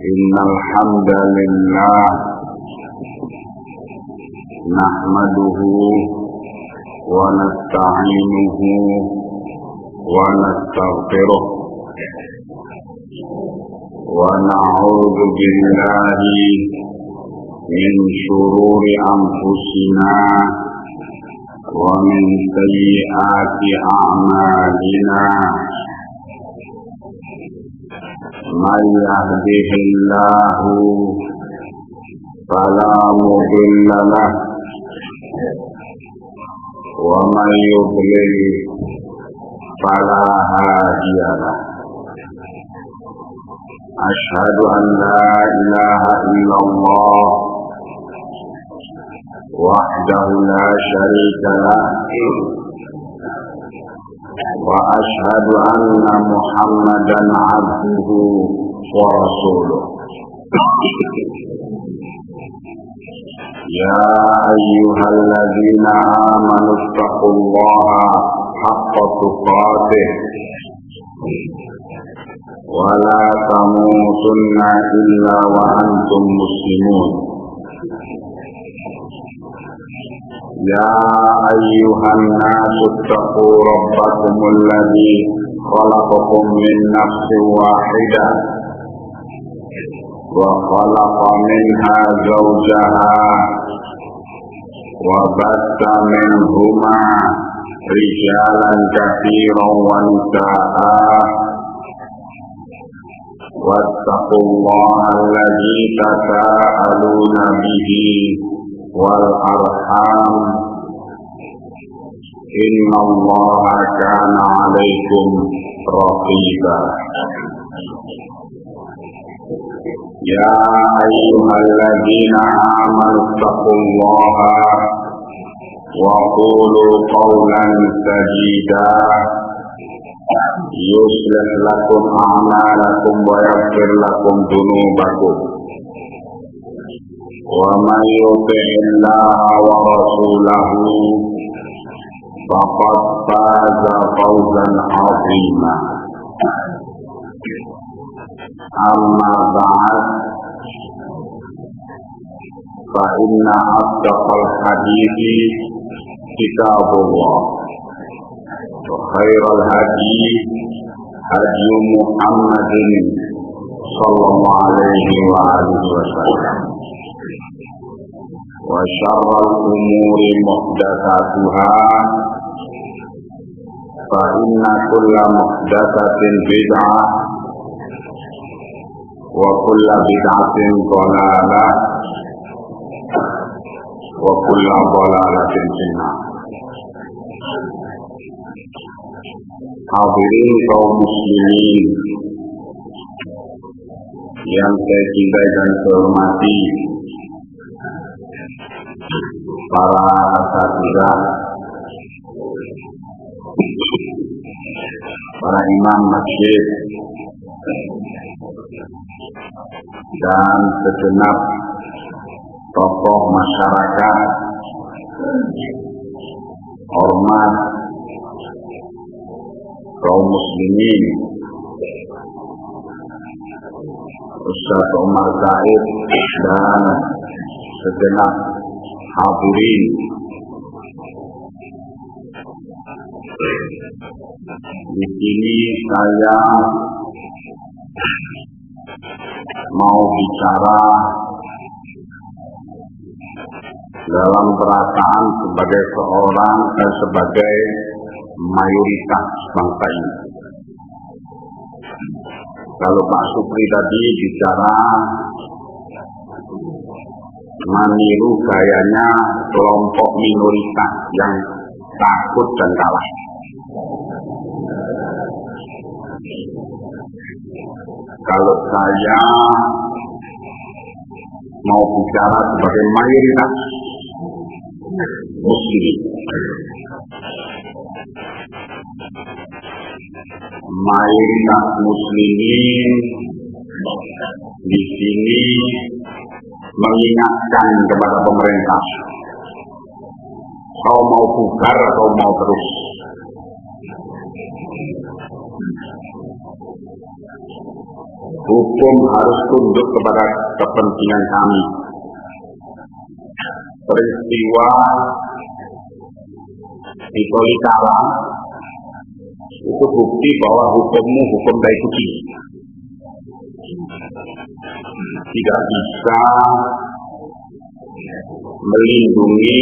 Innal hamdalillah nahmaduhu wa nasta'inuhu wa nastaghfiruh wa na'udzu billahi min shururi anfusina wa min sayyiati a'malina. Man yahdihillahu fala mudilla lahu wa man yudlil fala hadiya lahu. Asyhadu an la ilaha illallah wahdahu la syarika lahu wa asyhadu anna Muhammadan abduhu wa rasuluh. Ya ayyuhalladzina amanu taqullaha haqqa tuqatih wa la tamutunna illa wa antum muslimun. Ya ayyuhan nasu taqu rabbakumul ladzi khalaqakum min nafsin wahidah wa khalaqa minha zawjaha wa batta minhuma rijalan katsiran wa nisaa'a wattaqullaha alladzi tasaaluna bihi wal arham innallaha kana 'alaikum raqiba. Ya ayyuhalladzina amanu taqullaha wa qulu qawlan sadida yuslih lakum a'malakum wa yaghfir lakum dhunubakum wa man yuti'illaha wa rasulahu faqad faza fawzan 'azima. Amma ba'd, fa inna asdaqal hadithi kitabullah wa khairal hadi hadi Muhammadin sallallahu alaihi wa alihi wasallam wa syarral umuri muhdatsatuha fa inna kulla muhdatsatin bid'ah wa kulla bid'atin dhalalah wa kulla dhalalatin finnar. Hadirin kaum muslimin yang saya cintai dan saya hormati, para asatidzah, para imam masjid dan segenap tokoh masyarakat, ormas kaum muslimin, Ustaz Omar Said dan segenap hadirin. Di sini saya mau bicara dalam perasaan sebagai seorang dan sebagai mayoritas bangsa ini. Kalau Pak Supri tadi bicara meniru gayanya kelompok minoritas yang takut dan kalah. Kalau saya mau bicara sebagai mayoritas muslim, mayoritas muslimin di sini mengingatkan kepada pemerintah Kau mau bubar atau mau terus? Hukum harus tunduk kepada kepentingan kami. Peristiwa di Tolikara itu bukti bahwa hukummu hukum tai kucing. Tidak bisa melindungi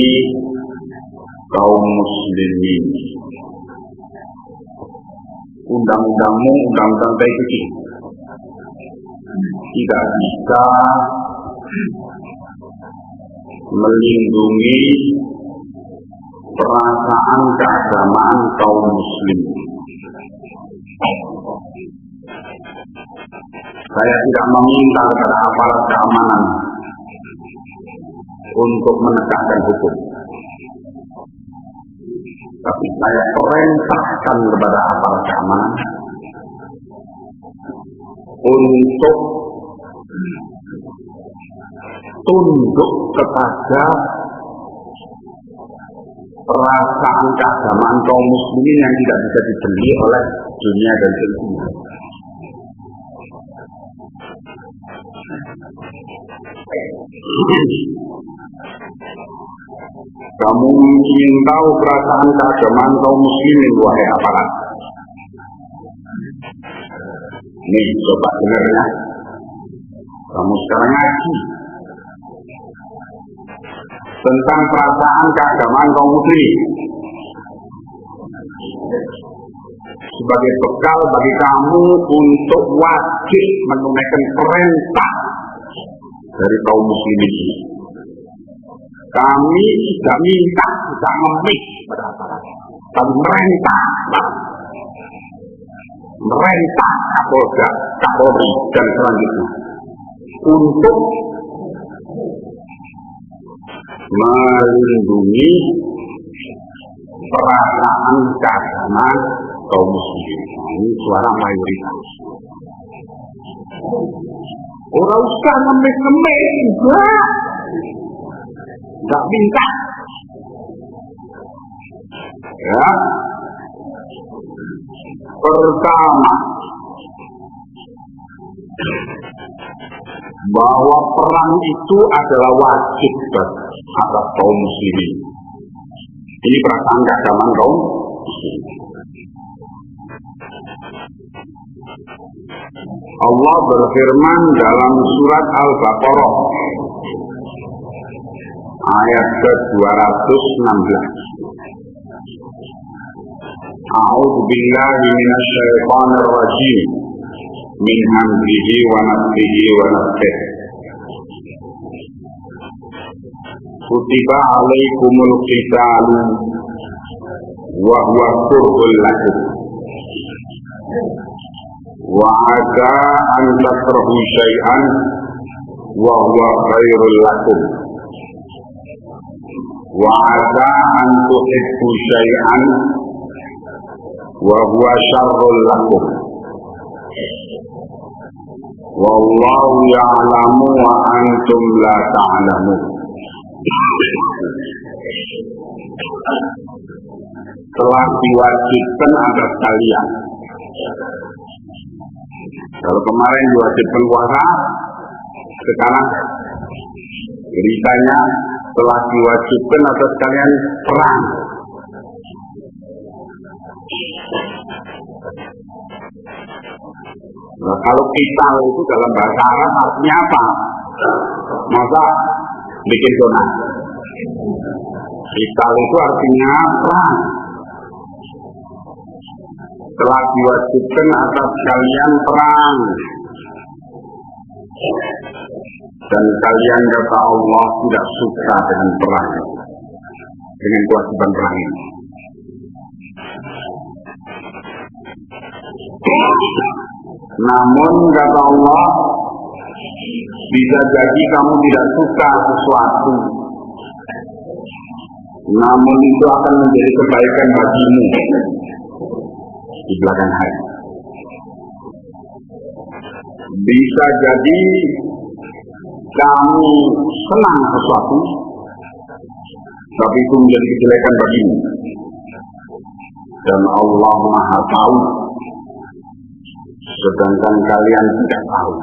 kaum muslimin. Undang-undangmu undang-undang tai kucing. Tidak bisa melindungi perasaan keagamaan kaum muslim. Saya tidak meminta kepada aparat keamanan untuk menegakkan hukum, tapi saya perintahkan kepada aparat keamanan untuk tunduk kepada perasaan keagamaan kaum muslimin yang tidak bisa dibeli oleh dunia dan dunia. Kamu ingin tahu perasaan keagamaan kaum muslimin, wahai aparat? Nih, coba dengar ya. Kamu sekarang ngaji tentang perasaan keagamaan kaum muslimin sebagai bekal bagi kamu untuk wajib menunaikan perintah dari kaum muslimin. Kami tidak minta, tidak ngemik pada aparat, tapi merintah Kapolda, Kapolri dan selanjutnya untuk melindungi perasaan keagamaan kaum muslimin. Ini suara mayoritas. Orang usah ngemik-ngemik juga, tidak minta. Ya, pertama, bahwa perang itu adalah wajib atas kaum muslimin. Ini perasaan keagamaan kaum muslimin. Allah berfirman dalam surat Al-Baqarah ayat ke-216. A'udzu billahi minasyaitonir rajim min hamzihi wa nafthihi wa nafthihi. Kutiba alaikumul qitalu wa huwa kurhul lakum wa 'asa an takrahu syai'an wa huwa khairul lakum wa 'asa an tuhibbu syai'an wa huwa syarrul lakum wallahu ya'lamu wa antum la ta'lamun. Telah diwajibkan atas kalian. Kalau kemarin diwajibkan puasa, sekarang beritanya telah diwajibkan atas kalian perang. Nah, kalau kita itu dalam bahasa Arab artinya apa? Masa bikin zona. Kita itu artinya perang. Telah diwajibkan atas kalian perang. Dan kalian kata Allah tidak suka dengan perang, dengan kewajiban perang ini. Namun kata Allah, bisa jadi kamu tidak suka sesuatu, namun itu akan menjadi kebaikan bagimu di belakang hari. Bisa jadi kamu senang sesuatu, tapi itu menjadi kejelekan bagimu. Dan Allah Maha Tahu, sedangkan kalian tidak tahu.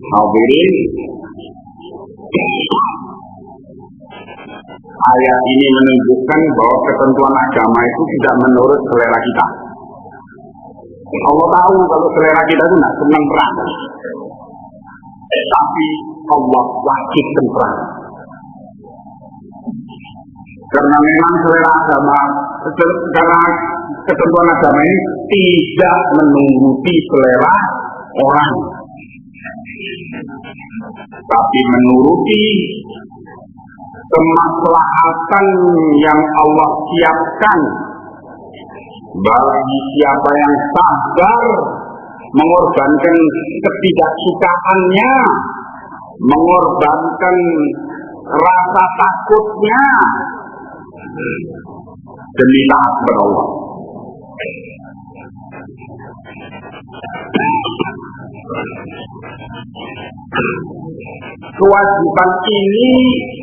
Hadirin, ayat ini menunjukkan bahwa ketentuan agama itu tidak menurut selera kita. Allah tahu kalau selera kita itu tidak senang perang, tapi Allah wajibkan perang. Karena memang selera agama, karena ketentuan agama ini tidak menuruti selera orang, tapi menuruti kemaslahatan yang Allah siapkan bagi siapa yang sabar mengorbankan ketidaksukaannya, mengorbankan rasa takutnya demi taat kepada Allah. Kewajiban ini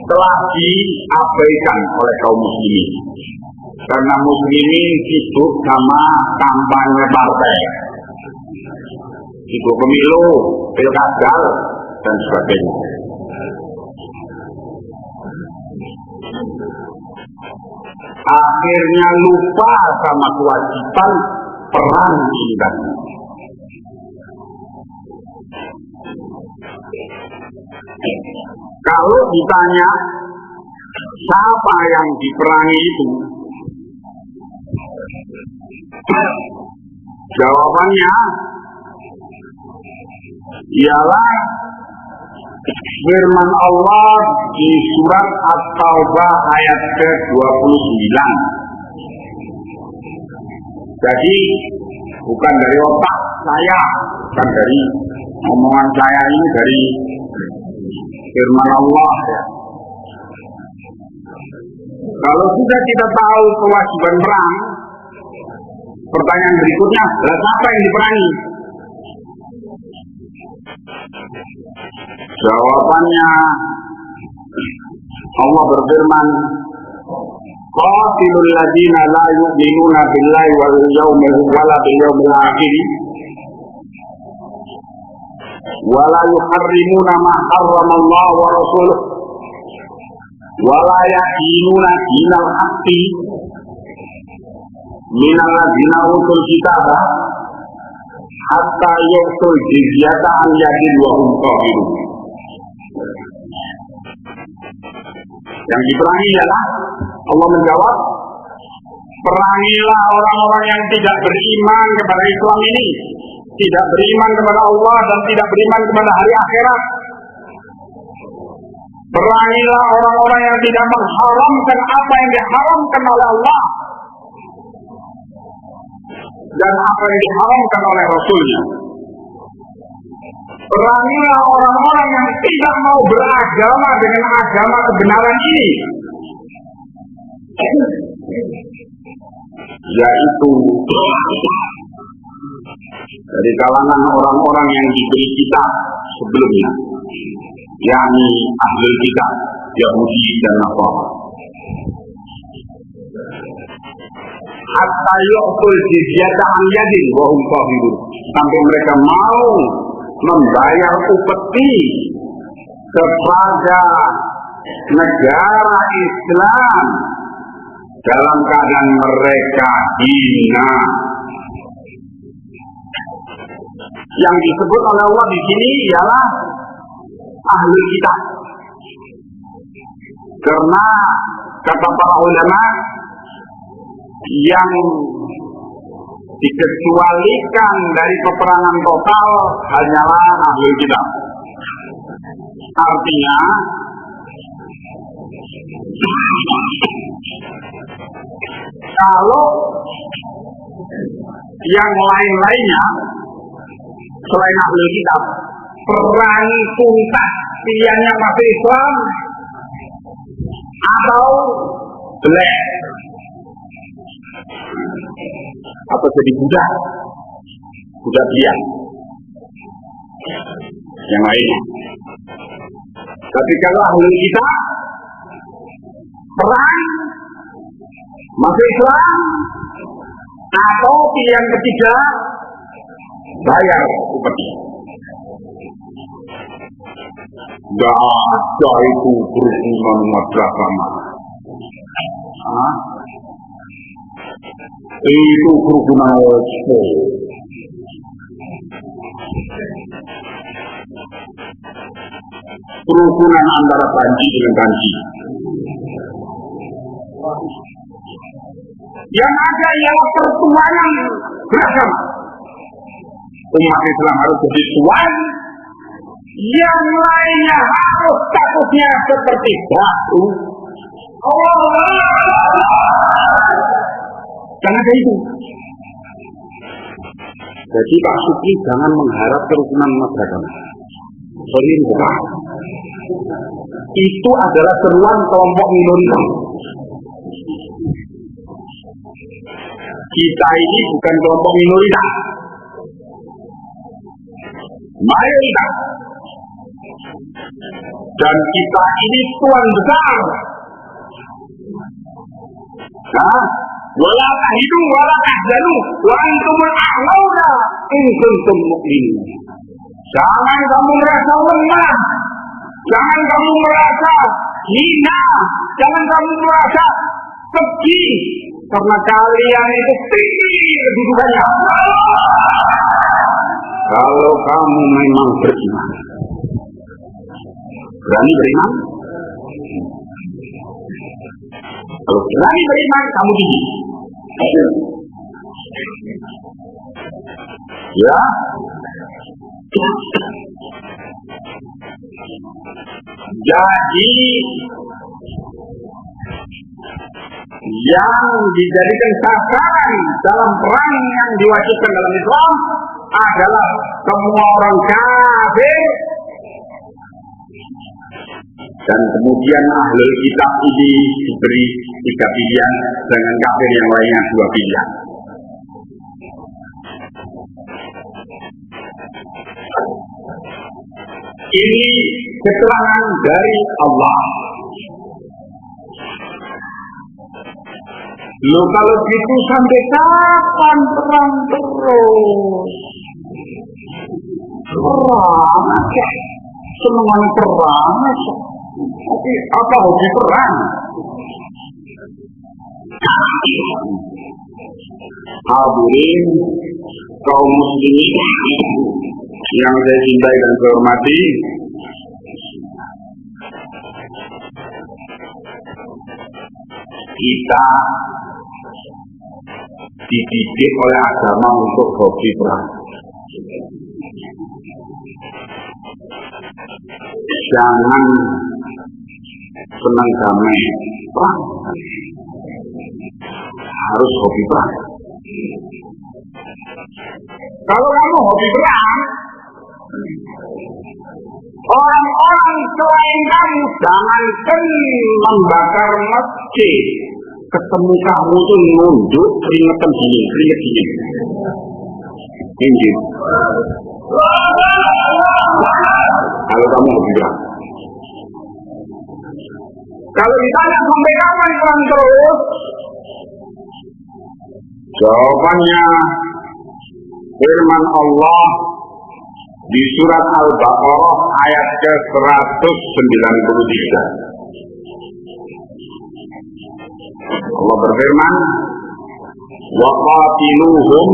telah diabaikan oleh kaum muslimin karena muslimin sibuk sama kampanye partai, sibuk pemilu, pilkada dan sebagainya. Akhirnya lupa sama kewajiban perang ini tadi. Kalau ditanya siapa yang diperangi itu, jawabannya ialah firman Allah di surat At-Taubah ayat ke-29. Jadi bukan dari otak saya, bukan dari omongan saya, ini dari firman Allah ya. Kalau sudah kita tahu kewajiban perang, pertanyaan berikutnya, lah siapa yang diperangi? Jawabannya Allah berfirman, qatilul ladzina la yu'minuna billahi wal yawmil akhir wa la yuharrimuna ma harramallahu wa rasuluhu wa la yadinuna dinal haqqi minal ladzina utul kitaba hatta yu'tul jizyata an yadin wa hum kafirun. Yang diperangi ialah, Allah menjawab, perangilah orang-orang yang tidak beriman kepada Islam ini, tidak beriman kepada Allah dan tidak beriman kepada hari akhirat. Perangilah orang-orang yang tidak mengharamkan apa yang diharamkan oleh Allah dan apa yang diharamkan oleh Rasulnya. Perangilah orang-orang yang tidak mau beragama dengan agama kebenaran ini, yaitu dari kalangan orang-orang yang diberi kitab sebelumnya, yakni ahli kitab Yahudi dan Nasrani. Hatta yu'tul jizyata an yadin wa hum kafirun, sampai mereka mau membayar upeti kepada negara Islam dalam keadaan mereka hina. Yang disebut oleh Allah di sini ialah ahli kitab, karena kata para ulama yang dikecualikan dari peperangan total hanyalah ahli kitab. Artinya kalau yang lain-lainnya selain ahli kitab perang tuntas, pilihannya masih Islam atau black atau jadi budak dia yang lainnya. Tapi kalau ahli kita perang masuk Islam, atau pilihan ketiga bayar upeti. Gak ada itu kerukunan madrasah. Itu kerukunan opo. Kerukunan antara Panji dengan Panji. Yang ada ialah pertuanan beragama. Umat Islam harus jadi tuan, yang lainnya harus statusnya seperti batu. Jangan ada itu. Jadi Pak Suki jangan mengharap kerukunan umat beragama. Sorry, bukan. Itu adalah seruan kelompok minoritas. Kita ini bukan kelompok minoritas, mayoritas. Dan kita ini tuan besar. Wala tahidu wala tahzanu wa antumul a'launa in kuntum mu'minin. Jangan kamu merasa lemah, jangan kamu merasa hina, jangan kamu merasa sedih, karena kalian itu tinggi kedudukannya. Kalau kamu memang beriman, berani beriman. Kalau berani beriman, kamu tinggi. Ya. Jadi yang dijadikan sasaran dalam perang yang diwajibkan dalam Islam adalah semua orang kafir, dan kemudian ahlul kitab ini diberi 3 pilihan, dengan kafir yang lainnya 2 pilihan. Ini keterangan dari Allah. Loh, kalau gitu sampai kapan perang terus? Perang aja, senang perang aja. Tapi apa hobi perang? Hadirin kaum muslimin yang saya cintai dan hormati, kita dididik oleh agama untuk hobi perang. Jangan senang damai perang, harus hobi perang. Kalau kamu hobi perang, orang-orang selain kamu jangankan membakar masjid, ketemu kamu tuh nunduk keringetan gini. Ini. Kalau kamu hobi perang. Kalau ditanya sampai kapan perang terus, jawabannya firman Allah di surat Al-Baqarah ayat ke-193. Allah berfirman, wa qatiluhum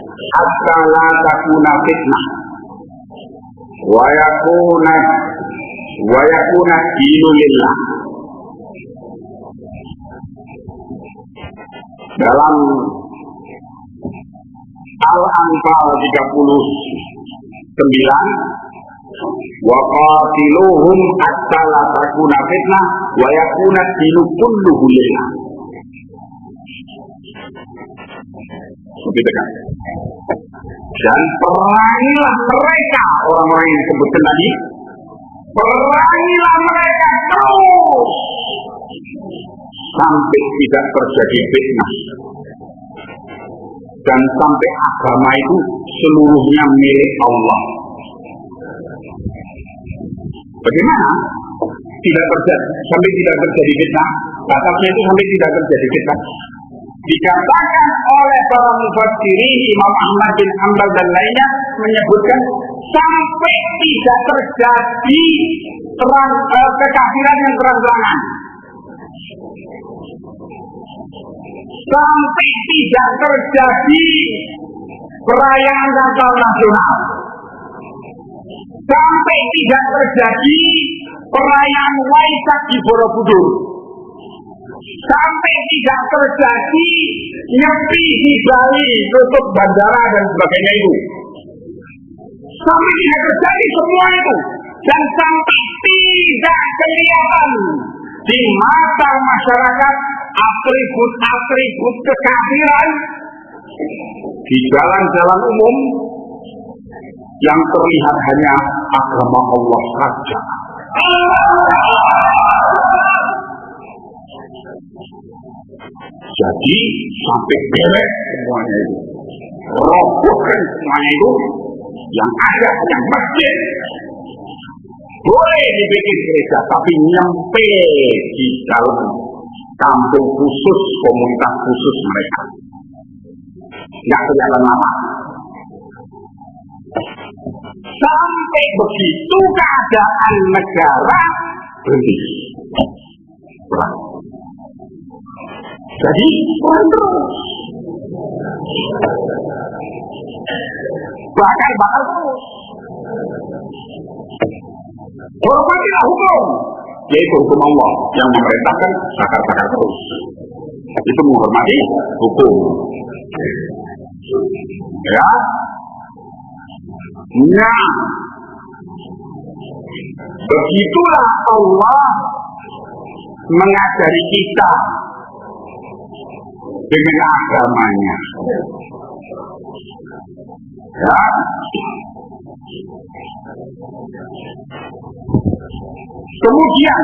hatta la takuna fitnah wa yakuna dinu lillah. Dalam Al-Anfal 39, wa qatiluhum hatta la takuna fitnah wa yakuna dinu kulluhu lillah. Gitu kan? Dan perangilah mereka, orang-orang yang disebutkan tadi, perangilah mereka terus sampai tidak terjadi fitnah, dan sampai agama itu seluruhnya milik Allah. Bagaimana? Sampai tidak terjadi fitnah. Batasnya itu sampai tidak terjadi fitnah. Dikatakan oleh para mufassirin Imam Ahmad bin Hanbal dan lainnya menyebutkan sampai tidak terjadi kekafiran yang terang-terangan, sampai tidak terjadi perayaan Natal nasional, sampai tidak terjadi perayaan Waisak di Borobudur, sampai tidak terjadi nyepi di Bali, tutup bandara dan sebagainya itu, sampai tidak terjadi semua itu, dan sampai tidak kelihatan di mata masyarakat atribut-atribut kekafiran di jalan-jalan umum, yang terlihat hanya agama Allah saja. Jadi sampai beres semuanya itu, robohkan semuanya itu, yang ada hanya masjid. Boleh dibikin gereja, tapi nyampe di dalam kampung khusus, komunitas khusus mereka. Nggak kelihatan lama. Sampai begitu keadaan negara berhenti. Jadi perang terus. Bakar terus. Hormatilah hukum, yaitu hukum Allah yang memerintahkan bakar terus. Itu menghormati hukum. Ya. Nah, begitulah Allah mengajari kita dengan agamanya. Ya. Kemudian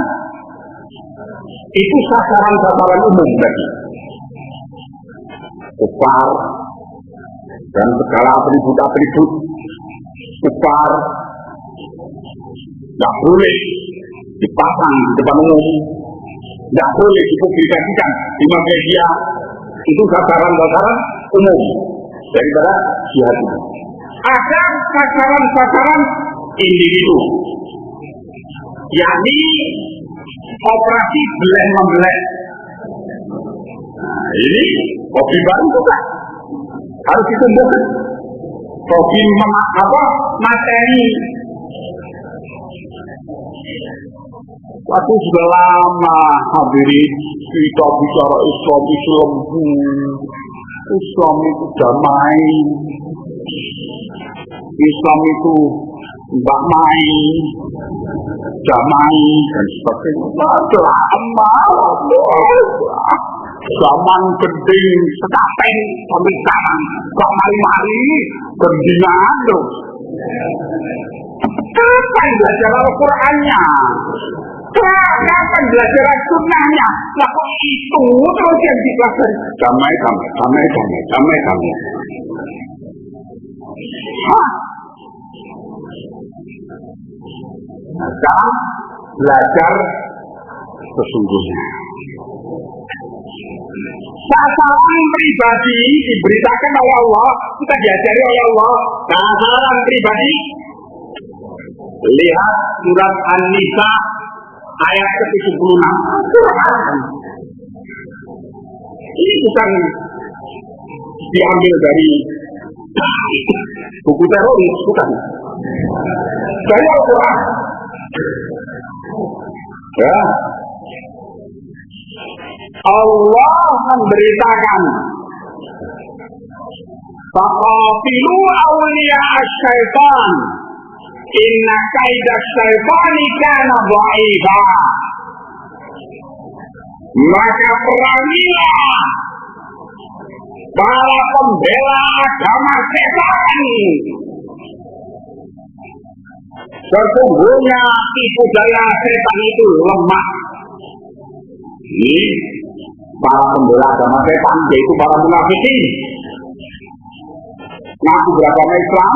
itu sasaran-sasaran umum tadi, kufar dan segala atribut-atribut kufar tidak boleh dipasang di depan umum, tidak boleh dipublikasikan di media. Itu sasaran-sasaran umum daripada jihad. Ada sasaran-sasaran individu, yakni operasi beleh-membeleh. Nah, ini hobi baru juga harus ditumbuhkan. Hobi materi. Aku sudah lama hadirin kita bicara Islam itu damai. Islam itu mbak main, damai dan sebagainya. Lama, zaman gending sekaten sampai sekarang, kok mari-mari gendingan terus. Kapan belajar Al-Qurannya? Kapan belajar sunnahnya? Lah kok itu terus yang dipelajari? Damai. Maka belajar sesungguhnya. Sasaran pribadi diberitakan oleh Allah, kita diajari oleh Allah. Sasaran pribadi, lihat surat An-Nisa ayat ke-76. Ini bukan diambil dari buku teroris, bukan. Dari Al-Quran. Ya. Allah memberitakan, faqatilu awliya asy-syaitan inna kaida asy-syaitani kana dha'ifa. Maka perangilah para pembela agama setan. Sesungguhnya tipu daya setan itu lemah. Ini para pembela agama setan, yaitu para munafikin. Ngaku beragama Islam,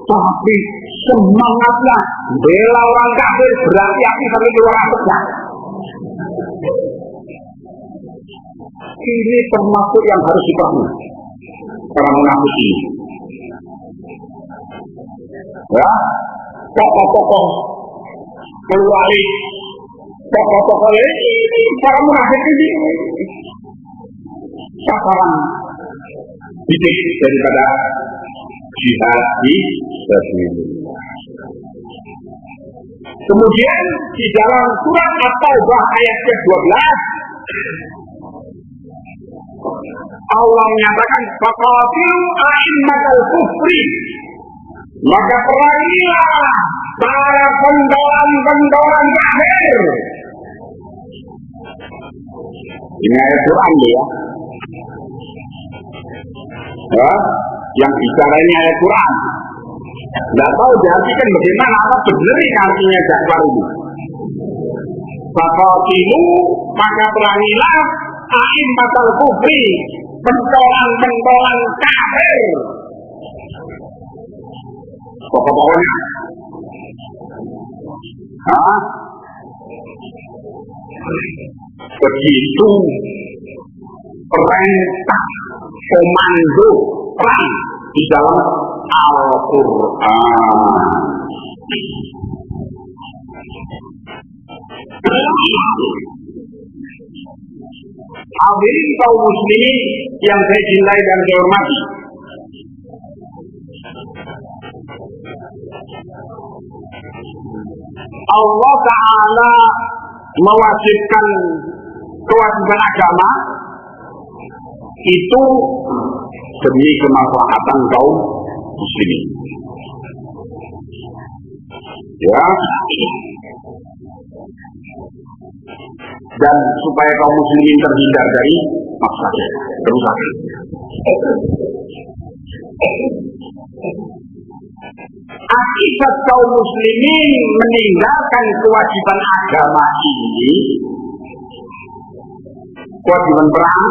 tapi semangatnya bela orang kafir berapi-api sampai keluar asapnya. Ini termasuk yang harus dipahami orang munafik ini. Ya, tokoh-tokoh keluari, tokoh-tokoh ini para munafik ini sasaran titik daripada jihad di sabilillah. Kemudian di dalam surat At-Taubah ayat ke-12 Allah menyatakan faqatilu a'immatal kufri, maka perangilah para pendolan-pendolan kafir. Ini ayat Quran ya. Ya, yang bicara ini ayat Quran. Tidak tahu diartikan bagaimana, apa benar ini artinya Ja'far ini. Faqatilu, maka perangilah a'immatal kufri, pentolan-pentolan kafir. Pokok-pokoknya begitu perintah komando perang di dalam Al-Quran. Hadirin kaum muslimin yang saya cintai dan saya hormati, Allah Ta'ala mewajibkan kewajiban agama itu demi kemaslahatan kaum muslimin. Ya, dan supaya kaum muslimin terhindar dari masalah kerusakan. Akibat kaum muslimin meninggalkan kewajiban agama ini, kewajiban perang,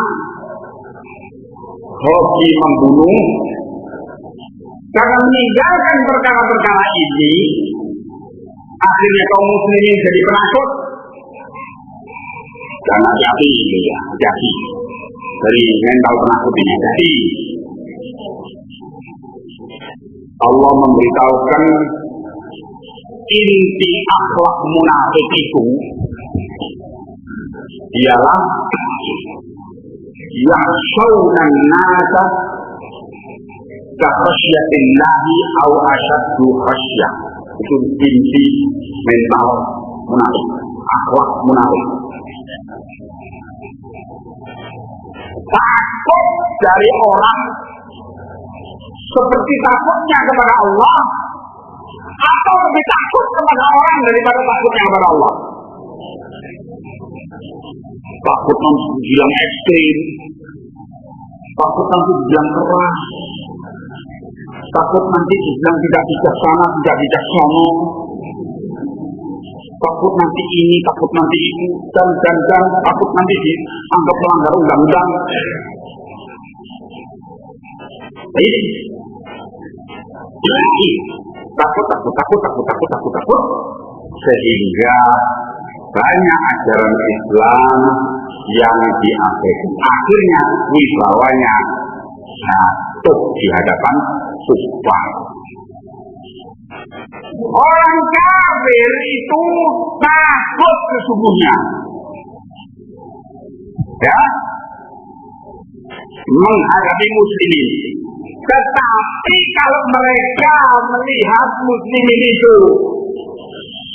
hobi membunuh, karena meninggalkan perkara-perkara ini, akhirnya kaum muslimin jadi penakut. Dan hati-hati itu ya, hati-hati dari mental penakut ini. Jadi Allah memberitahukan inti akhlak munafik itu ialah yakhshawnan nasa ka khasyyatillahi aw asyaddu khasyah. Itu inti mental munafik, akhlak munafik. Takut dari orang seperti takutnya kepada Allah, atau lebih takut kepada orang daripada takutnya kepada Allah. Takut nanti bilang ekstrim, takut nanti bilang keras, takut nanti bilang tidak bijaksana, tidak bijaksana, takut nanti ini, takut nanti itu, dan takut nanti dianggap melanggar undang-undang. Takut sehingga banyak ajaran Islam yang diabaikan. Akhirnya wibawanya jatuh di hadapan kufar. Orang kafir itu takut sesungguhnya, ya, menghadapi muslimin. Tetapi kalau mereka melihat muslimin itu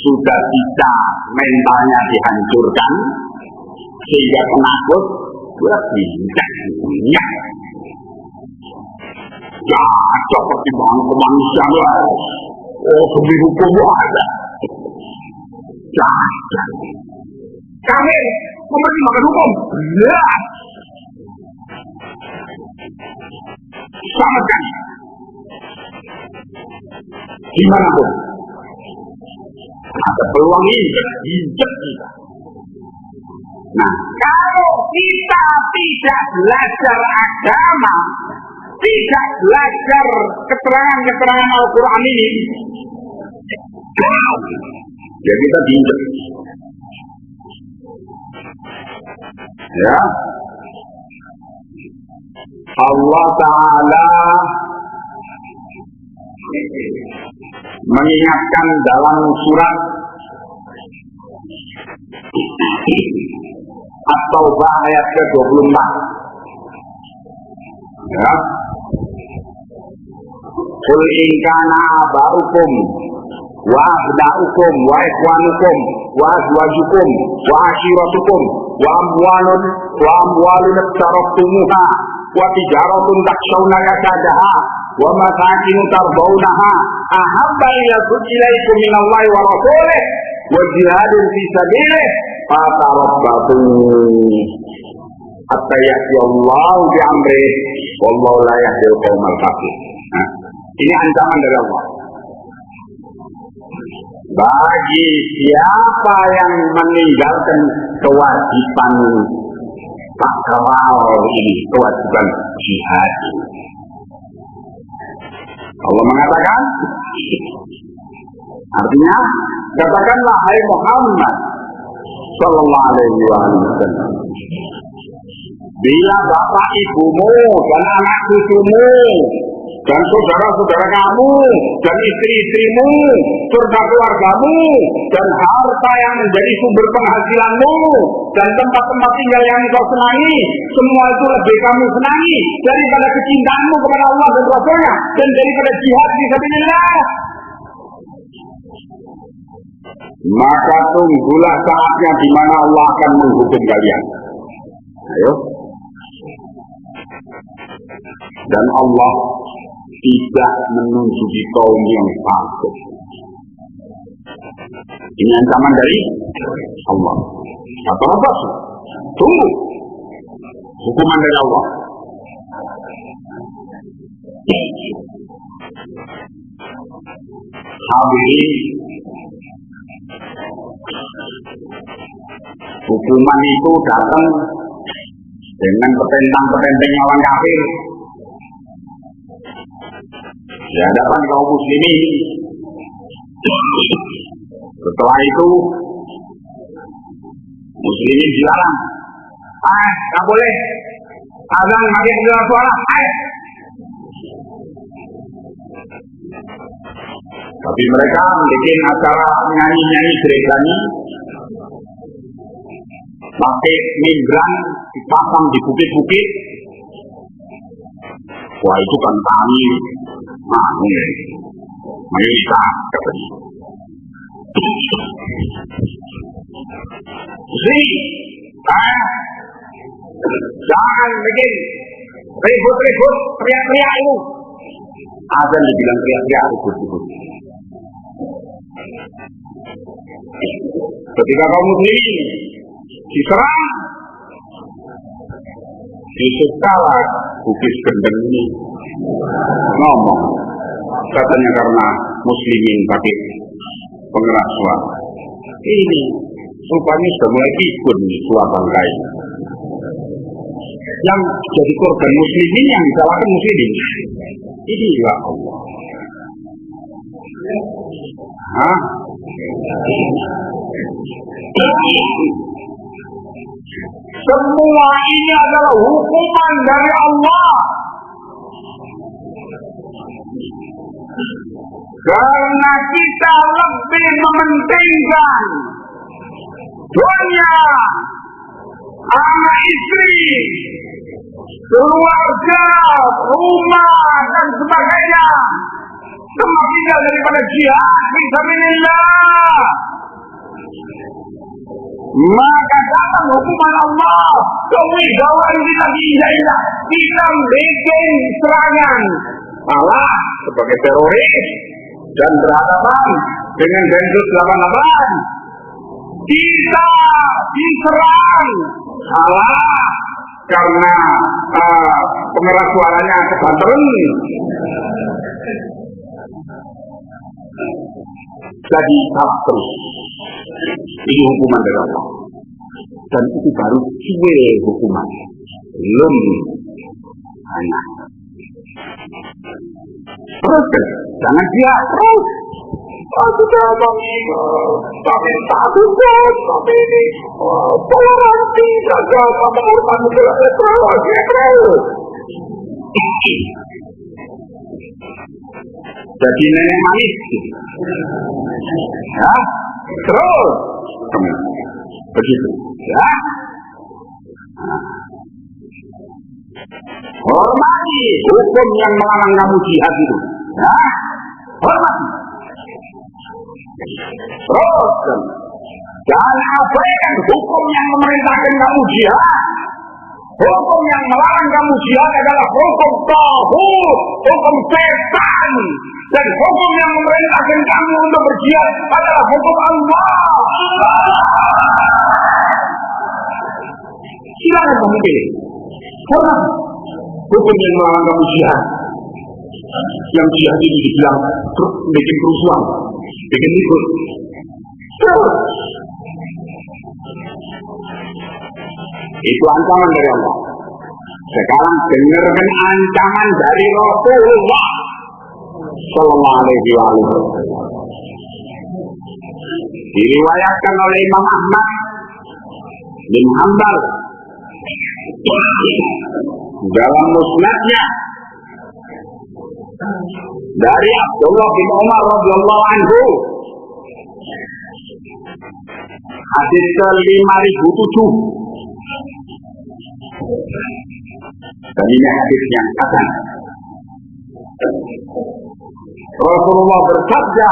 sudah bisa mentalnya dihancurkan sehingga penakut, lebih banyak. Ya, seperti kemanusiaan lah. Oh, demi hukum ada. Jangan. Kami mempertimbangkan hukum. Ya. Sama sekali. Dimanapun ada peluang ini, hijab kita. Nah, kalau kita tidak belajar agama, tidak belajar keterangan-keterangan Al-Quran ini, Ya kita diinjak. Ya, Allah Ta'ala mengingatkan dalam surat At-Taubah ayat ke-24. Ya, Qul in kana aba'ukum wa abna'ukum wa ikhwanukum wa azwajukum wa ashiratukum wa amwalun iqtaraftumuha wa tijaratun takshawna kasadaha wa masakin tardawnaha ahabba ilaikum minallahi wa rasulih wa jihadun fi sabilih fatarabbatu hatta ya'tiyallahu bi amrih wallahu la yahdil qaumal fasiqin. Ini ancaman dari Allah. Bagi siapa yang meninggalkan kewajiban takawal ini, kewajiban jihad. Allah mengatakan, artinya, katakanlah hai Muhammad sallallahu alaihi wasallam, bila bapak ibumu dan anak cucumu dan saudara-saudara kamu dan istri-istrimu serta keluargamu dan harta yang menjadi sumber penghasilanmu dan tempat-tempat tinggal yang kau senangi, semua itu lebih kamu senangi daripada kecintaanmu kepada Allah dan Rasulnya dan daripada jihad fisabilillah, maka tunggulah saatnya di mana Allah akan menghukum kalian. Ayo. Dan Allah tidak menunjuki kaum yang fasik. Ini ancaman dari Allah. Apa sih? Tunggu hukuman dari Allah. Hadirin, hukuman itu datang dengan petentang-petenteng lawan kafir di hadapan kaum muslimin. Setelah itu muslimin dilarang, nggak boleh azan pakai segala suara, tapi mereka bikin acara nyanyi-nyanyi gerejani, pakai mimbar dipasang di bukit-bukit. Wah, itu kan kami mayoritas katanya. Jadi, jangan bikin ribut-ribut, teriak-teriak itu. Azan dibilang teriak-teriak, ribut-ribut. Ketika kaum muslimin diserang, Yusuf kalah, Bukis Gendeng ini ngomong, katanya karena muslimin pakai pengeras suara. Ini rupanya sudah mulai ikut nih suara lain. Yang jadi korban muslimin yang disalahkan muslimin. Ini ya Allah. Semua ini adalah hukuman dari Allah. Karena kita lebih mementingkan dunia, anak istri, keluarga, rumah dan sebagainya, tempat tinggal daripada jihad fisabilillah. Maka datang hukuman Allah, kewibawaan kita diinjak-injak, kita bikin serangan, malah sebagai teroris dan berhadapan dengan Densus 88. Kita diserang, salah karena pengeras suaranya kebanteran. Jadi salah terus. Ini hukuman dari Allah. Dan itu baru cuy hukuman. Belum hanya. Terus, jangan dia terus. sudah kami takut, kami ini toleransi saja, kami hormat netral. Jadi nenek manis, ya, terus begitu, ya. Hormati hukum yang melarang kamu jihad itu, ya. Hormati. Terus jangan abaikan hukum yang memerintahkan kamu jihad. Hukum yang melarang kamu jihad adalah hukum tauhid, hukum setan. Dan hukum yang memerintahkan kamu untuk berjihad adalah hukum Allah. Silakan kamu pilih. Hormat hukum yang melarang kamu jihad. Yang jihad ini dibilang bikin kerusuhan, bikin ribut. Itu ancaman dari Allah. Sekarang dengarkan ancaman dari Rasulullah Sallallahu Alaihi Wasallam. Diriwayatkan oleh Imam Ahmad bin Hanbal dalam musnadnya dari Abdullah bin Umar radhiyallahu anhu, hadis ke-5007. Dan ini hadis yang hasan. Rasulullah bersabda,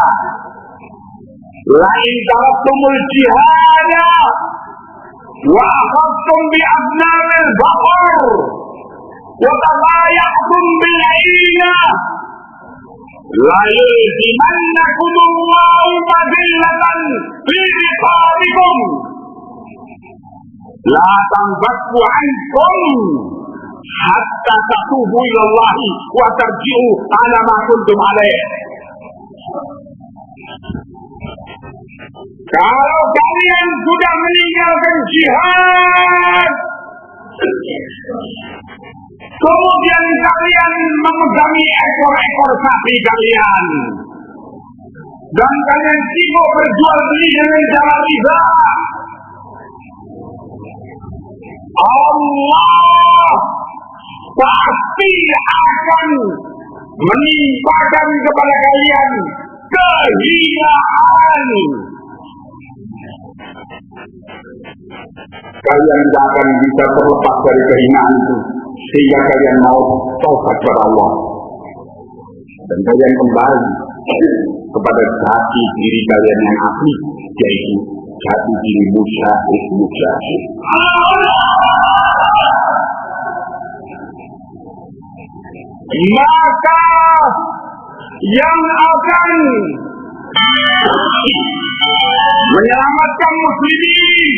"Lain taraktumul jihada wa akhadtum bi abnamil baqar wa tabayatum bil aina la yulzimannakumullahu madillatan fi riqabikum la tanfakku ankum hatta tatubu ilallahi wa tarji'u ala ma kuntum alaih." Kalau kalian sudah meninggalkan jihad, kemudian kalian memegangi ekor-ekor sapi kalian, dan kalian sibuk berjual beli dengan cara riba, Allah pasti akan menimpakan kepada kalian kehinaan. Kalian tidak akan bisa terlepas dari kehinaan itu, sehingga kalian mau taubat kepada Allah dan kalian kembali kepada jati diri kalian yang asli, yaitu jati diri musyahid. Maka yang akan menyelamatkan muslimin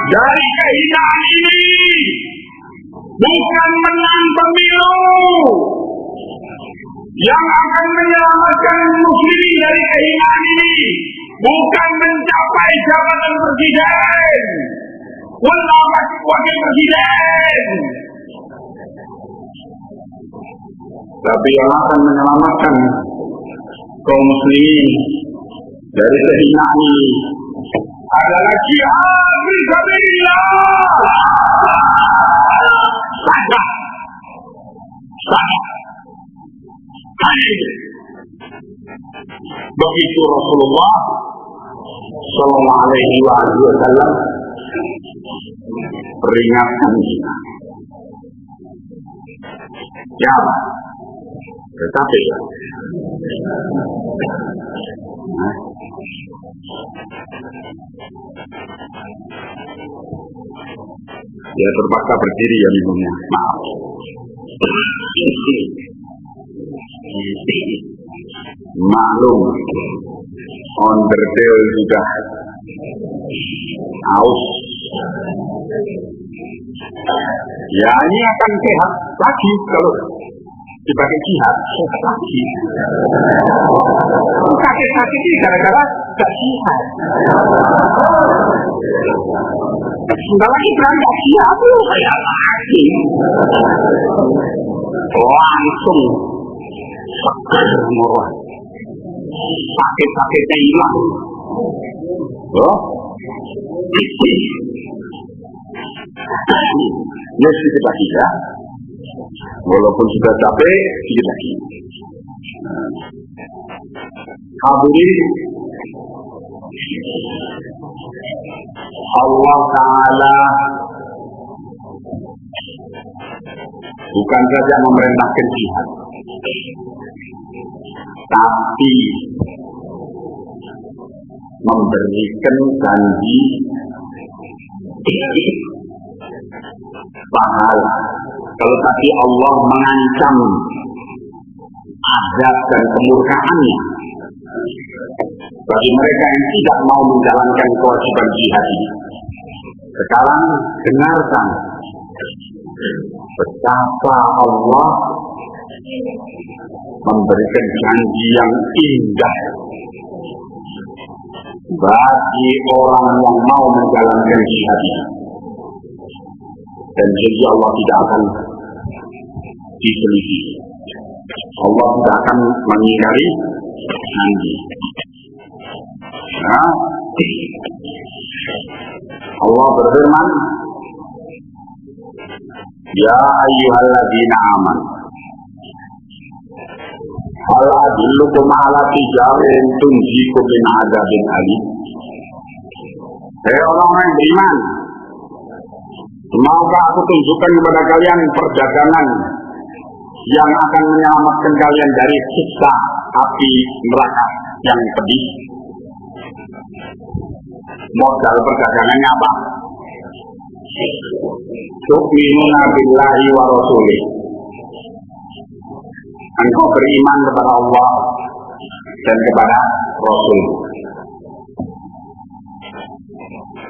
dari kehinaan ini bukan menang pemilu. Yang akan menyelamatkan muslimin dari kehinaan ini bukan mencapai jabatan presiden, wakil presiden, tapi yang akan menyelamatkan kaum muslimin dari kehinaan ini adalah jihad fisabilillah. Begitu Rasulullah Sallallahu Alaihi Wasallam peringatkan kita. Ya, tetapi dia terpaksa berdiri ya minumnya. Maaf. Maklum, onderdil sudah aus. Ya ini akan sehat lagi kalau dipakai jihad, sehat lagi. Sakit-sakit ini gara-gara gak jihad. Sebentar lagi berangkat jihad tuh kayak lagi. Langsung seger murah. sakit-sakitnya hilang. Oh, ya sedikit lagi ya. Walaupun sudah capek, sedikit lagi. Hadirin, Allah Ta'ala bukan saja memerintahkan jihad, tapi memberikan janji pahala. Kalau tadi Allah mengancam azab dan kemurkaannya bagi mereka yang tidak mau menjalankan kewajiban jihad ini, sekarang dengarkan betapa Allah memberikan janji yang indah bagi orang yang mau menjalankan jihad ini. Dan janji Allah tidak akan diselisih. Allah tidak akan mengingkari janji. Nah, Allah berfirman, Ya ayyuhalladzina amanu hal adillukum ala tijarin tunjikum min adzabin alim. Hei orang-orang yang beriman, maukah aku tunjukkan kepada kalian perdagangan yang akan menyelamatkan kalian dari siksa api neraka yang pedih? Modal perdagangannya apa? Tu'minuna billahi wa rasulih. Engkau beriman kepada Allah dan kepada Rasul.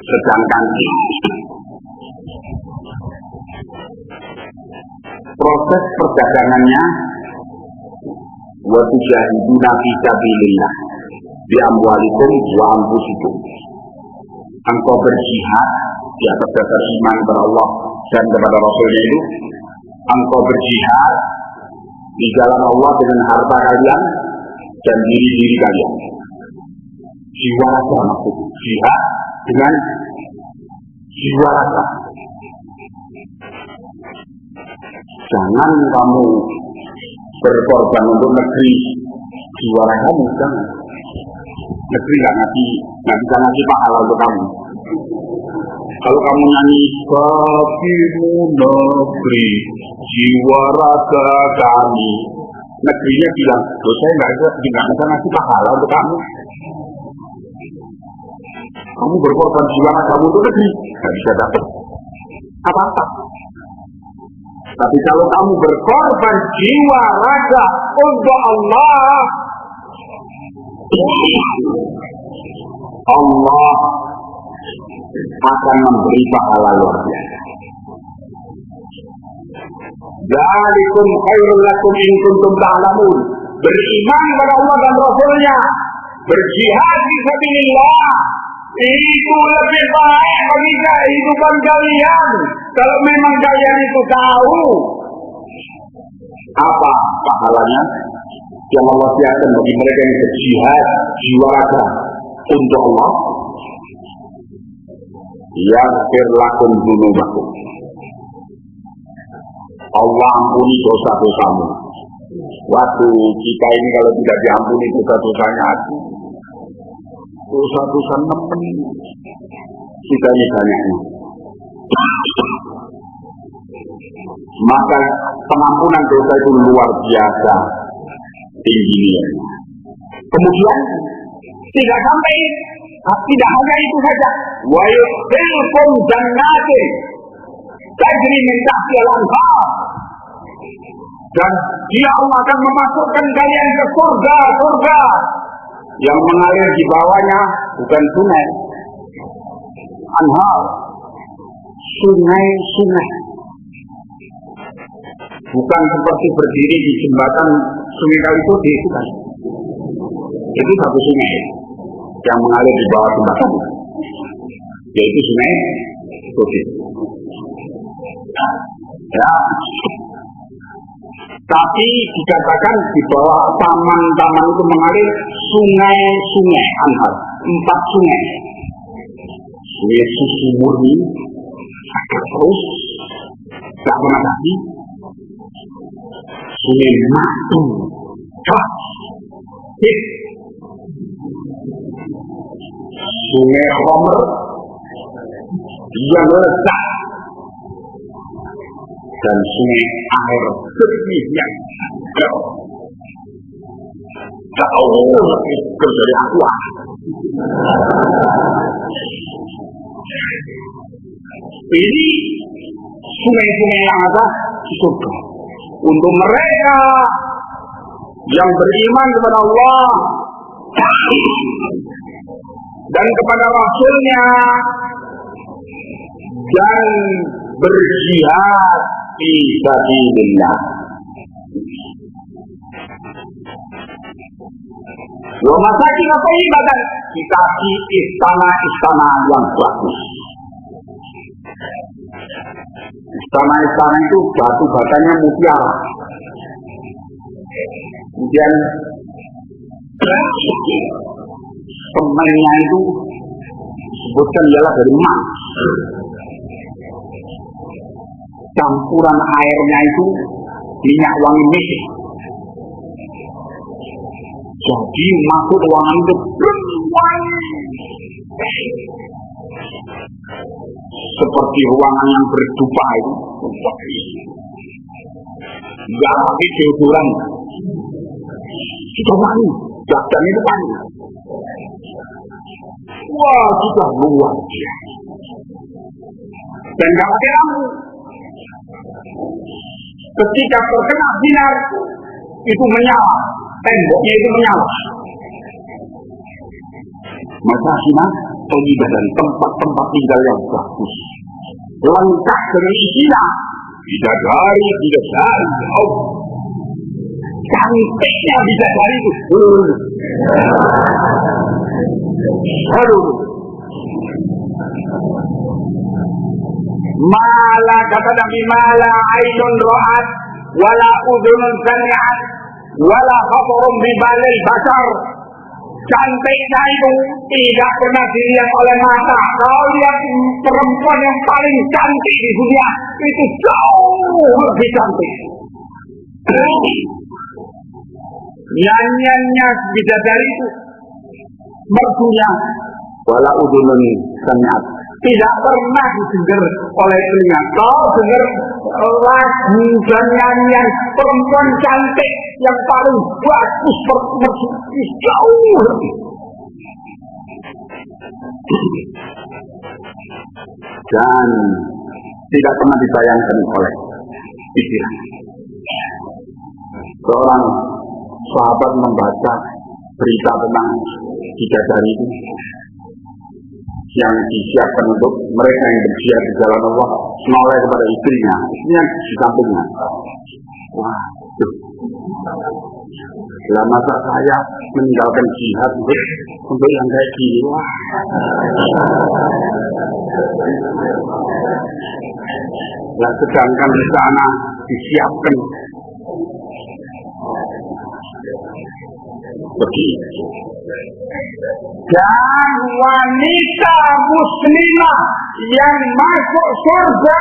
Sedangkan proses perdagangannya wa tujahiduna fi sabilillah bi amwalikum wa anfusikum. Engkau berjihad di atas dasar iman kepada Allah dan kepada Rasulnya itu. Engkau berjihad di jalan Allah dengan harta kalian dan diri-diri kalian. Jiwa raga maksudnya. Jihad dengan jiwa raga. Jangan kamu berkorban untuk negeri, jiwa ragamu jangan. Negeri nggak bisa ngasih pahala untuk kamu. Kalau kamu nyanyi bagimu negeri, jiwa raga kami, negerinya bilang, loh saya nggak bisa ngasih pahala untuk kamu. Kamu berkorban jiwa ragamu untuk negeri, nggak bisa dapat apa-apa. Tapi kalau kamu berkorban jiwa raga untuk Allah, Allah akan memberi pahala luar biasa. Dzalikum khairul lakum in kuntum ta'lamun. Beriman kepada Allah dan Rasulnya, berjihad fi sabilillah, itu lebih baik bagi kehidupan kalian. Kalau memang kalian itu tahu apa pahalanya yang Allah siapkan bagi mereka yang berjihad jiwa raga untuk Allah, yaghfir lakum dzunubakum. Allah ampuni dosa-dosamu. Waduh, kita ini kalau tidak diampuni dosa-dosanya, dosa-dosa nemen kita ini banyaknya. Maka pengampunan dosa itu luar biasa tingginya. Kemudian tidak hanya itu saja. Wa yudkhilkum jannatin tajri min tahtiha al-anhar. Dan Dia Allah akan memasukkan kalian ke surga yang mengalir di bawahnya bukan sungai, anhar, sungai-sungai. Bukan seperti berdiri di jembatan Sungai Kalisode, bukan. Itu satu sungai yang mengalir di bawah jembatan, yaitu Sungai Kalisode. Ya. Tapi dikatakan di bawah taman-taman itu mengalir sungai-sungai anhar, 4 sungai. Sungai susu murni, terus tak pernah habis. Sungai madu, sungai Homer yang lezat, dan sungai air jernih yang jauh lebih dari aqua. Ini sungai-sungai yang ada di surga untuk mereka yang beriman kepada Allah dan kepada Rasulnya dan berjihad fi sabilillah. Wa masakin thayyiban, dikasih istana-istana yang bagus. Istana-istana itu batu-batanya mutiara. Kemudian semennya itu disebutkan ialah dari emas. Campuran airnya itu minyak wangi mesir. Jadi masuk ruangan itu berwangi seperti ruangan yang berdupa itu. Enggak pakai deodoran, sudah wangi, badan itu wangi. Wah, sudah luar biasa. Dan enggak pakai lampu. Ketika terkena sinar itu menyala, temboknya itu menyala. Masakinah thayyiban, dan tempat-tempat tinggal yang bagus, lengkap dengan isinya, bidadari, cantiknya bidadari itu. Aduh, mala kata Nabi, mala ainun ra'at wala udhunun sami'at wala khatarun bi balil basar. Cantiknya itu tidak pernah dilihat oleh mata. Kau lihat perempuan yang paling cantik di dunia itu jauh lebih cantik. Nyanyiannya bidadari itu mertunya wala udhunun sami'at, tidak pernah didengar oleh telinga. Kau dengar lagu dan nyanyian perempuan cantik yang paling bagus perempuan jauh lebih. Dan tidak pernah dibayangkan oleh pikiran. Seorang sahabat membaca berita tentang bidadari itu yang disiapkan untuk mereka yang berjihad di jalan Allah, menoleh kepada istrinya di sampingnya. Wah, tuh. Lah masa saya meninggalkan jihad untuk yang kayak gini? Wah. Lah sedangkan di sana disiapkan begitu. Dan wanita muslimah yang masuk surga,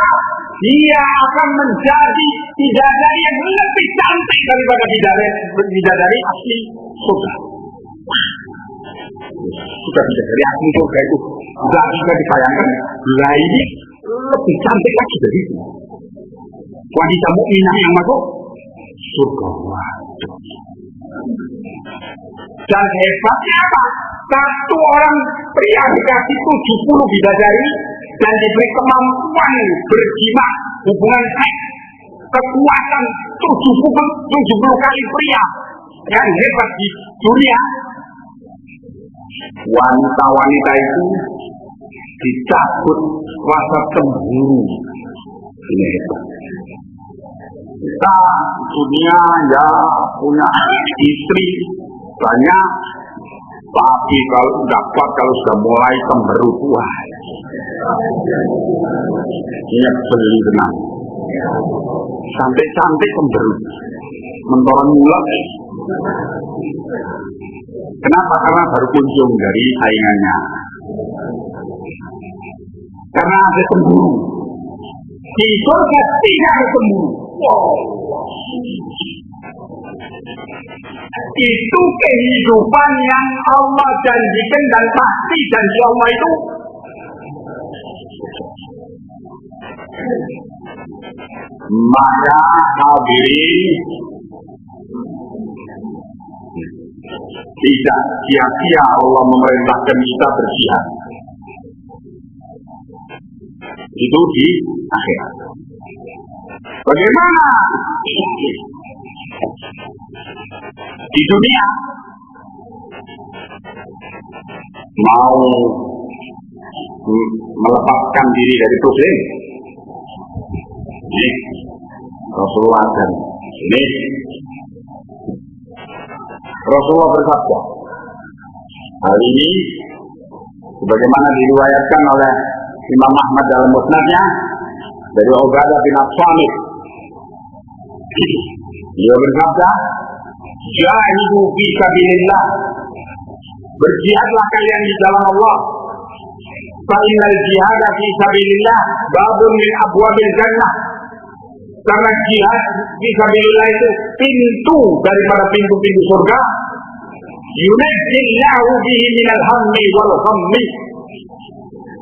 dia akan menjadi bidadari yang lebih cantik daripada bidadari asli surga. Sudah bidadari asli surga itu tidak bisa dibayangkan. Lah ini lebih cantik lagi dari itu. Wanita mukminah yang masuk surga. Dan hebatnya apa? Satu orang pria dikasih 70 bidadari dan diberi kemampuan berjima, hubungan seks, kekuatan 70 kali pria yang hebat di dunia. Wanita-wanita itu dicabut rasa cemburu. Ini hebat. Kita dunia ya punya istri banyak, tapi kalau dapat, kalau sudah mulai cemberut, wah, nyebel tenang. Cantik-cantik cemberut. mentoran mulut. Kenapa? Karena baru kunjung dari saingannya. Karena ada cemburu. Di surga tidak ada cemburu. Wow. Itu kehidupan yang Allah janjikan dan pasti janji Allah itu. Maka hadirin tidak sia-sia Allah memerintahkan kita berjihad. Itu di akhirat. Bagaimana di dunia mau melepaskan diri dari problem? Ini Rasulullah dan ini Rasulullah bersabda. Hal ini sebagaimana diriwayatkan oleh Imam Ahmad dalam musnadnya dari Ubadah bin As-Samit. Dia bersabda, "Jahidu fi sabilillah." Berjihadlah kalian di jalan Allah. Fa innal jihada fi sabilillah babun min abwabil jannah. Karena jihad fi sabilillah itu pintu daripada pintu-pintu surga. Yunajjillahu bihi minal hammi wal ghammi.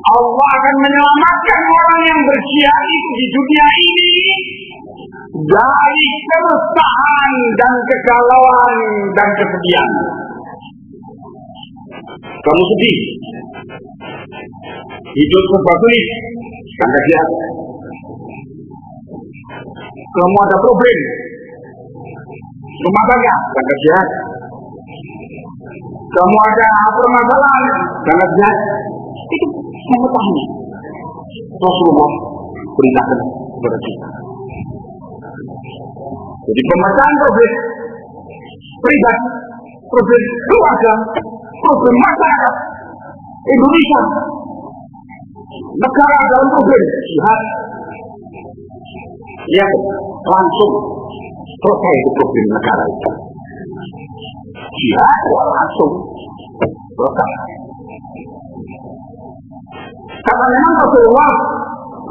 Allah akan menyelamatkan orang yang berjihad itu di dunia ini dari keresahan dan kegalauan dan kesedihan. Kamu sedih, hidup serba sulit, karena jihad. Kamu ada problem, rumah tangga, karena jihad. Kamu ada permasalahan, karena jihad. Itu mengetahui Rasulullah beritakan kepada kita. Jadi pemecahan problem pribadi, problem keluarga, problem masyarakat Indonesia, negara dalam problem jihad, yang langsung selesai itu problem negara itu. Jihad langsung selesai. Karena memang Rasulullah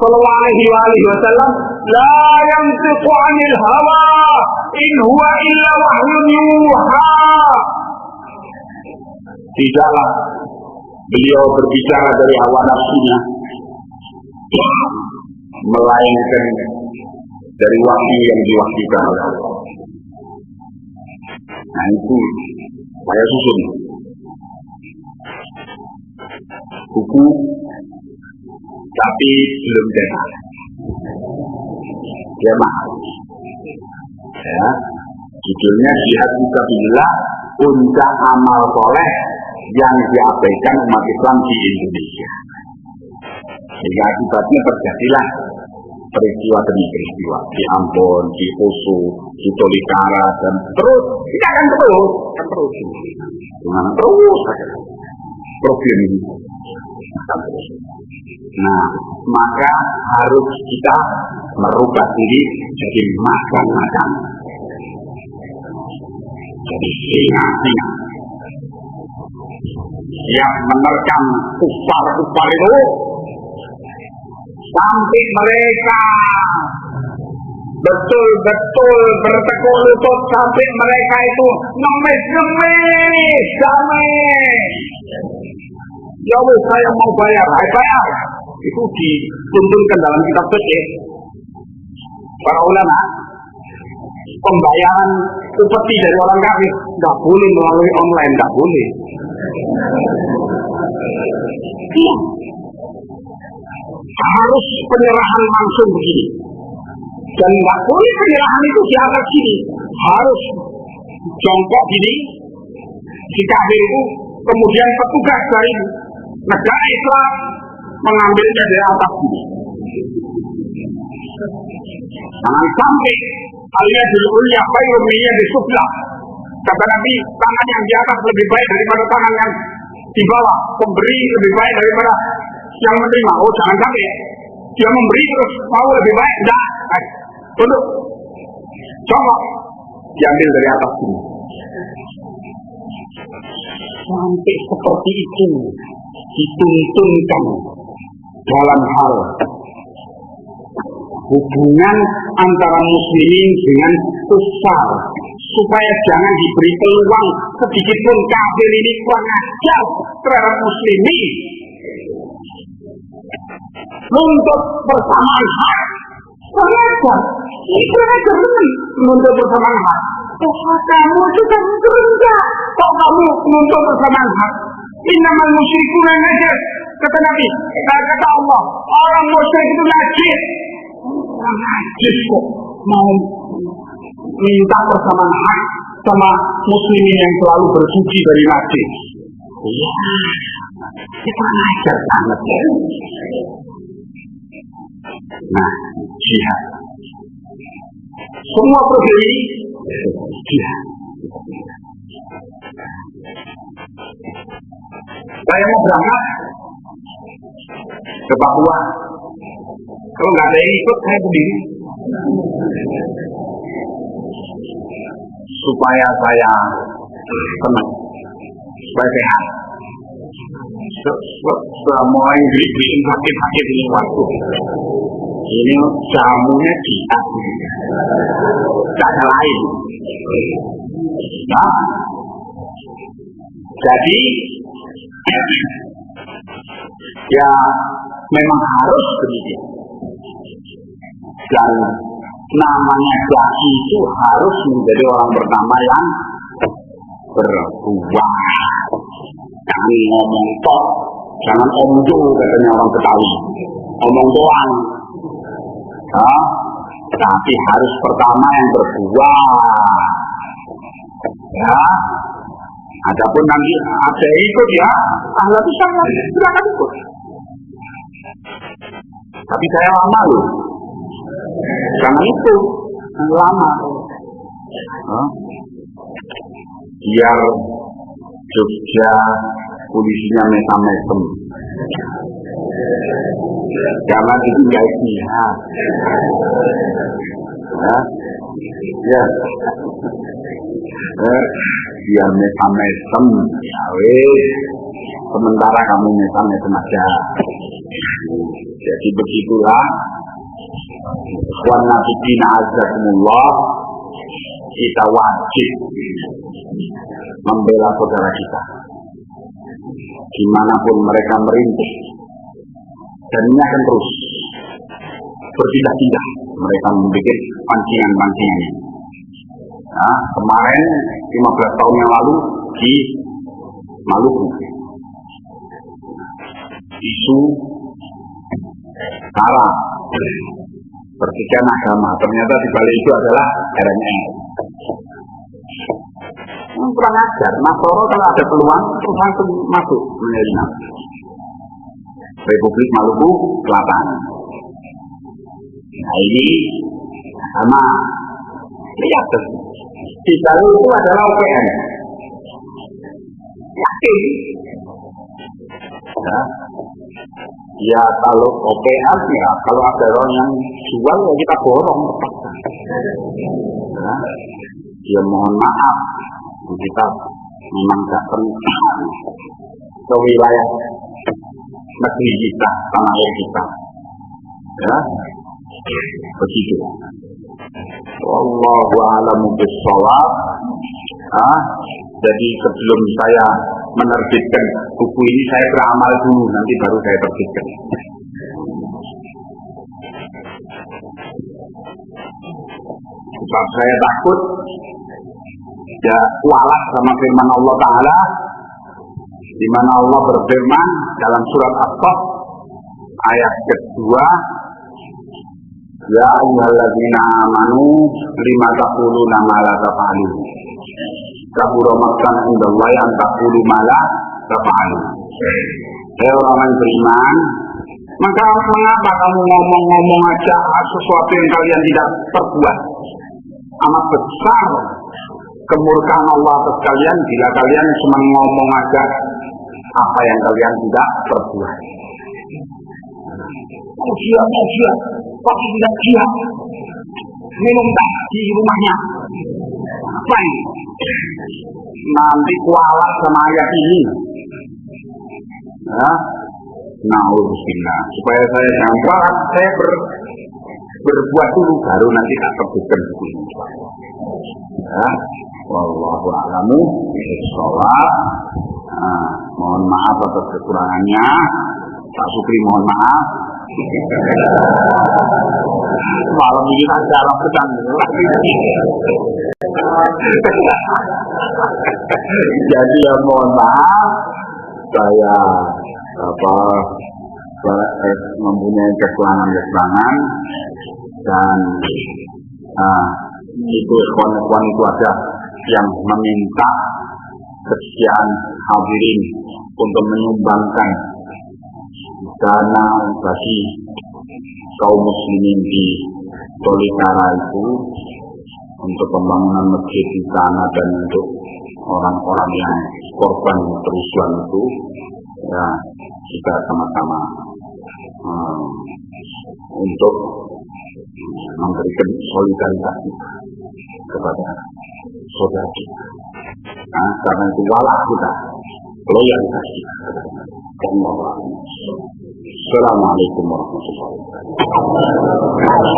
Sallallahu Alaihi Wasallam la yantiqu 'anil hawa in huwa illa wahyun yuha. Tidaklah beliau berbicara dari hawa nafsunya, melainkan dari wahyu yang diwahyukan oleh Allah. Nah itu saya susun buku, tapi belum cetak. Ya mahal. Ya, judulnya Jihad Fisabilillah, puncak amal soleh yang diabaikan umat Islam di Indonesia. Sehingga akibatnya terjadilah peristiwa demi peristiwa di Ambon, di Poso, di Tolikara, dan terus ini akan terus dengan terus problem ini akan terus. Nah, maka harus kita merubah diri jadi makan-makan, jadi singa-singa yang menerkam kufar-kufar itu sampai mereka betul-betul bertekuk lutut, sampai mereka itu ngemis-ngemis damai. Ya Allah, saya mau bayar, bayar. Itu dituntunkan dalam kitab fikih para ulama. Pembayaran upeti dari orang kafir nggak boleh melalui online, nggak boleh. Harus penyerahan langsung begini, dan nggak boleh penyerahan itu di atas sini, harus jongkok gini. Si kafir itu kemudian petugas dari negara Islam mengambilnya dari atas sini. Jangan sampai kalian dulu yang baik lebihnya di sebelah. Kata Nabi, tangan yang di atas lebih baik daripada tangan yang di bawah. Pemberi lebih baik daripada yang menerima. Oh, jangan sampai dia memberi terus mau lebih baik. Tidak. Tunduk. Coba diambil dari atas ini. Sampai seperti itu dituntunkan dalam hal hubungan antara muslimin dengan kuffar, supaya jangan diberi peluang sedikit pun kafir ini kurang ajar terhadap muslimin. Untuk bersamaan hak, kurang ajar. Ini kurang ajar untuk bersamaan hak. Kamu sudah berendah. Kok kamu menuntut bersamaan hak? Innamal musyrikuna najas. Kata Nabi, kata Allah, orang musyrik itu najis. Orang najis kok mau minta bersamaan hak sama muslimin yang selalu bersuci dari najis. Iya, kita ajar banget ya. Nah, jihad. Semua problem ini jihad. Saya mau berangkat ke Papua. Kalau nggak ada yang ikut, saya sendiri. Supaya saya tenang, supaya sehat. Mulai bikin sakit-sakit ini waktu. Ini jamunya jihad. Tak ada lain. Nah, jadi ya memang harus demikian. Dan namanya dai itu harus menjadi orang pertama yang berbuah. Jangan ngomong tok, jangan omjo katanya orang Betawi. Omong doang. Nah, tapi harus pertama yang berbuah. Ya. Adapun nanti ada ikut ya, ahla bisa silakan ikut. Tapi saya lama loh. Karena itu lama. Biar Jogja polisinya mesam-mesem. Karena itu nggak jihad. Ya. Biar mesam-mesem, ya weh. Sementara kamu mesam-mesem aja. Jadi begitulah. Ikhwan Nafiqina Azzakumullah, kita wajib membela saudara kita dimanapun mereka merintih, dan ini akan terus berpindah-pindah mereka membuat pancingan-pancingan. Nah, kemarin 15 tahun yang lalu di Maluku isu Sara pertikaian agama, ternyata di balik itu adalah RNR. Kurang ajar, Nasoro kalau ada peluang terus langsung masuk menerima Republik Maluku Selatan. Nah ini sama lihat di dalam itu adalah OPM. Yakin? Ya kalau OPM ya, kalau ada orang yang jual ya kita borong. Ya, ya mohon maaf, kita memang tidak pernah ke wilayah negeri kita, tanah air kita. Ya, begitu. Wallahu a'lamu bis-shawab. Jadi sebelum saya menerbitkan buku ini, saya beramal dulu, nanti baru saya terbitkan. Sebab saya takut ya kualat sama firman Allah Ta'ala, di mana Allah berfirman dalam surat As-Saff ayat kedua, ya ayyuhalladzina amanu lima taquluna ma la taf'alun kabura maqtan indallahi an taqulu ma la taf'alun. Hai orang beriman, maka mengapa kamu ngomong-ngomong aja sesuatu yang kalian tidak perbuat? Amat besar kemurkaan Allah atas kalian bila kalian cuma ngomong aja apa yang kalian tidak perbuat. Mau siap, tapi tidak siap. Minum tak di rumahnya. apa nanti kualat sama ayat ini. Ya, naudzubillah. Supaya saya jangan kualat, saya berbuat dulu baru nanti tak terbitkan buku ini. Ya, wallahu a'lamu bishawab. Mohon maaf atas kekurangannya. Pak Sukri mohon maaf. Malam ini ada alam pedang. Jadi ya mohon maaf, saya mempunyai kekurangan dan itu kawan-kawan itu ada yang meminta kesediaan hadirin untuk menyumbangkan dana bagi kaum muslimin di Tolikara itu untuk pembangunan masjid di sana dan untuk orang-orang yang korban kerusuhan itu, ya kita sama-sama untuk memberikan solidaritas kepada saudara kita. Nah, karena itu walah kita, loyalitas kita. Assalamualaikum warahmatullahi wabarakatuh.